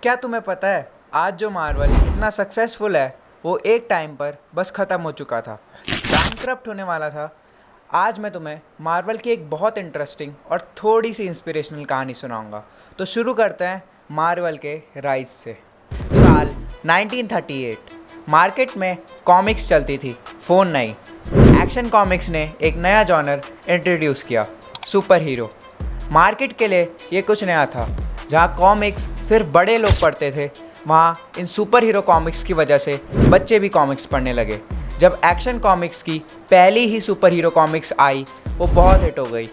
क्या तुम्हें पता है आज जो मार्वल इतना सक्सेसफुल है वो एक टाइम पर बस ख़त्म हो चुका था, बैंकरप्ट होने वाला था। आज मैं तुम्हें मार्वल की एक बहुत इंटरेस्टिंग और थोड़ी सी इंस्पिरेशनल कहानी सुनाऊंगा। तो शुरू करते हैं मार्वल के राइज से। साल 1938 मार्केट में कॉमिक्स चलती थी, फ़ोन नहीं। एक्शन कॉमिक्स ने एक नया जॉनर इंट्रोड्यूस किया, सुपर हीरो। मार्केट के लिए ये कुछ नया था। जहाँ कॉमिक्स सिर्फ बड़े लोग पढ़ते थे, वहाँ इन सुपर हीरो कॉमिक्स की वजह से बच्चे भी कॉमिक्स पढ़ने लगे। जब एक्शन कॉमिक्स की पहली ही सुपर हीरो कॉमिक्स आई, वो बहुत हिट हो गई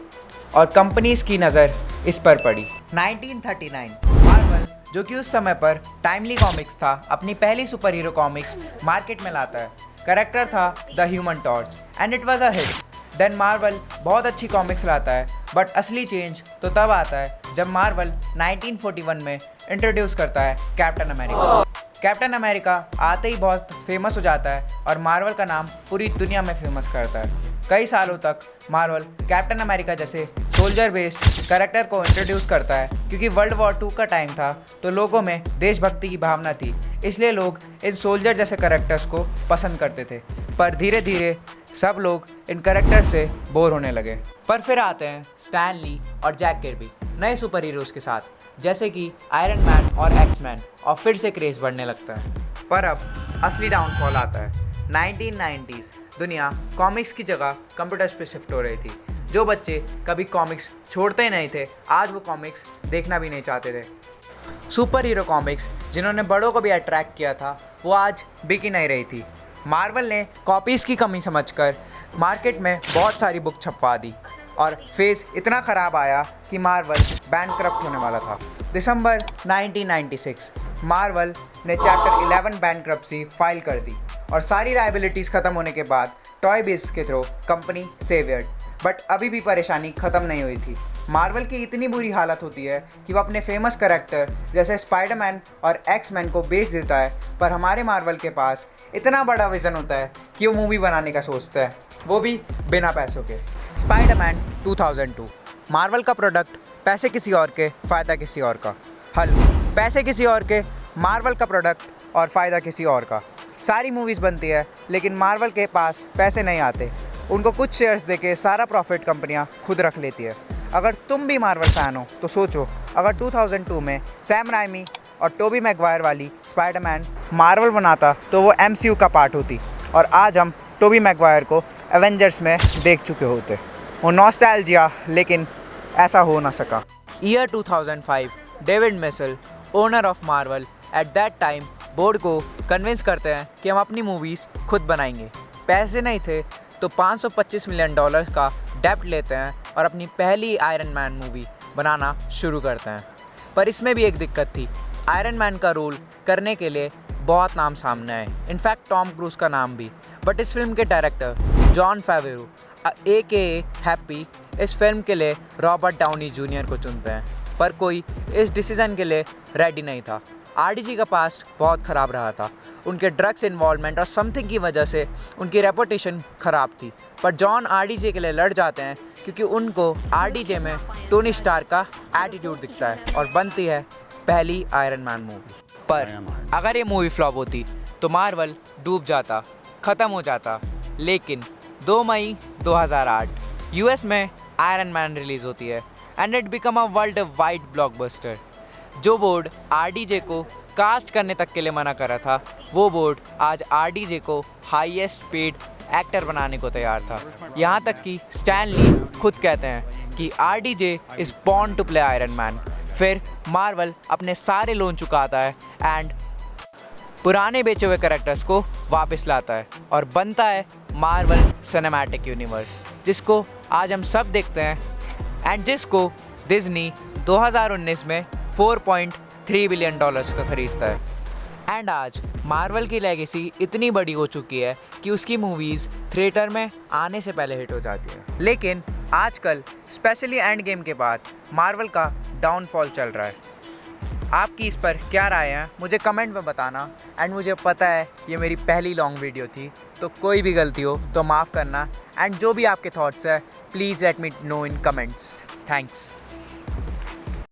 और कंपनीज़ की नज़र इस पर पड़ी। 1939 मार्वल, जो कि उस समय पर टाइमली कॉमिक्स था, अपनी पहली सुपर हीरो कॉमिक्स मार्केट में लाता है। करेक्टर था the human torch and it was a hit. Then Marvel बहुत अच्छी कॉमिक्स लाता है, बट असली चेंज तो तब आता है जब मार्वल 1941 में इंट्रोड्यूस करता है कैप्टन अमेरिका। कैप्टन अमेरिका आते ही बहुत फेमस हो जाता है और मार्वल का नाम पूरी दुनिया में फेमस करता है। कई सालों तक मार्वल कैप्टन अमेरिका जैसे सोल्जर बेस्ड कैरेक्टर को इंट्रोड्यूस करता है, क्योंकि वर्ल्ड वॉर 2 का टाइम था तो लोगों में देशभक्ति की भावना थी, इसलिए लोग इन सोल्जर जैसे कैरेक्टर्स को पसंद करते थे। पर धीरे धीरे सब लोग इन कैरेक्टर से बोर होने लगे। पर फिर आते हैं स्टैन ली और जैक किर्बी नए सुपर हीरोज़ के साथ, जैसे कि आयरन मैन और एक्स-मैन, और फिर से क्रेज़ बढ़ने लगता है। पर अब असली डाउनफॉल आता है। 1990s दुनिया कॉमिक्स की जगह कंप्यूटर्स पे शिफ्ट हो रही थी। जो बच्चे कभी कॉमिक्स छोड़ते ही नहीं थे, आज वो कॉमिक्स देखना भी नहीं चाहते थे। सुपर हीरो कॉमिक्स जिन्होंने बड़ों को भी अट्रैक्ट किया था, वो आज बिक ही नहीं रही थी। मार्वल ने कॉपीज़ की कमी समझकर मार्केट में बहुत सारी बुक छपवा दी और फेज़ इतना ख़राब आया कि मार्वल बैंकरप्ट होने वाला था। दिसंबर 1996 मार्वल ने चैप्टर 11 बैंकरप्सी फाइल कर दी और सारी लायबिलिटीज़ ख़त्म होने के बाद टॉय बिज के थ्रू कंपनी सेवियर्ड। बट अभी भी परेशानी ख़त्म नहीं हुई थी। मार्वल की इतनी बुरी हालत होती है कि वो अपने फेमस कैरेक्टर जैसे स्पाइडरमैन और एक्स-मैन को बेच देता है, पर हमारे मार्वल के पास इतना बड़ा विज़न होता है कि वो मूवी बनाने का सोचता है, वो भी बिना पैसों के। स्पाइडरमैन 2002 मार्वल का प्रोडक्ट, पैसे किसी और के, फ़ायदा किसी और का। हल, पैसे किसी और के, मार्वल का प्रोडक्ट और फ़ायदा किसी और का। सारी मूवीज़ बनती है लेकिन मार्वल के पास पैसे नहीं आते। उनको कुछ शेयर्स देके सारा प्रॉफिट कंपनियां खुद रख लेती है। अगर तुम भी मार्वल फ़ैन हो तो सोचो, अगर 2002 में सैम राइमी और टोबी मैगवायर वाली स्पाइडरमैन मार्वल बनाता तो वो MCU का पार्ट होती और आज हम टोबी मैगवायर को एवेंजर्स में देख चुके होते। वो नॉस्टैल्जिया, लेकिन ऐसा हो ना सका। Year 2005 David Mitchell, owner of Marvel at that time, board को कन्विंस करते हैं कि हम अपनी मूवीज़ खुद बनाएंगे। पैसे नहीं थे तो $525 मिलियन का डेप्ट लेते हैं और अपनी पहली आयरन मैन मूवी बनाना शुरू करते हैं। पर इसमें भी एक दिक्कत थी। आयरन मैन का रोल करने के लिए बहुत नाम सामने आए, इनफैक्ट टॉम क्रूज का नाम भी। बट इस फिल्म के डायरेक्टर जॉन फेवेरो AKA हैप्पी इस फिल्म के लिए रॉबर्ट डाउनी जूनियर को चुनते हैं, पर कोई इस डिसीज़न के लिए रेडी नहीं था। RDJ का पास्ट बहुत ख़राब रहा था। उनके ड्रग्स इन्वॉल्वमेंट और समथिंग की वजह से उनकी रेपुटेशन ख़राब थी। पर जॉन RDJ के लिए लड़ जाते हैं क्योंकि उनको RDJ में टोनी स्टार का एटीट्यूड दिखता है और बनती है पहली आयरन मैन मूवी। पर अगर ये मूवी फ्लॉप होती तो मार्वल डूब जाता, ख़त्म हो जाता। लेकिन 2 मई 2008 US में आयरन मैन रिलीज़ होती है and it become a world wide blockbuster. जो बोर्ड RDJ को कास्ट करने तक के लिए मना करा था, वो बोर्ड आज RDJ को हाईएस्ट पेड एक्टर बनाने को तैयार था। यहाँ तक कि स्टैन ली खुद कहते हैं कि RDJ is born to play Iron Man. फिर मार्वल अपने सारे लोन चुकाता है एंड पुराने बेचे हुए कैरेक्टर्स को वापस लाता है और बनता है मार्वल सिनेमैटिक यूनिवर्स, जिसको आज हम सब देखते हैं एंड जिसको डिज्नी 2019 में $4.3 बिलियन का खरीदता है। एंड आज मार्वल की लेगेसी इतनी बड़ी हो चुकी है कि उसकी मूवीज़ थिएटर में आने से पहले हिट हो जाती है। लेकिन आजकल स्पेशली एंड गेम के बाद मार्वल का डाउनफॉल चल रहा है। आपकी इस पर क्या राय है मुझे कमेंट में बताना। एंड मुझे पता है ये मेरी पहली लॉन्ग वीडियो थी, तो कोई भी गलती हो तो माफ़ करना। एंड जो भी आपके थॉट्स है please let me know in comments. Thanks.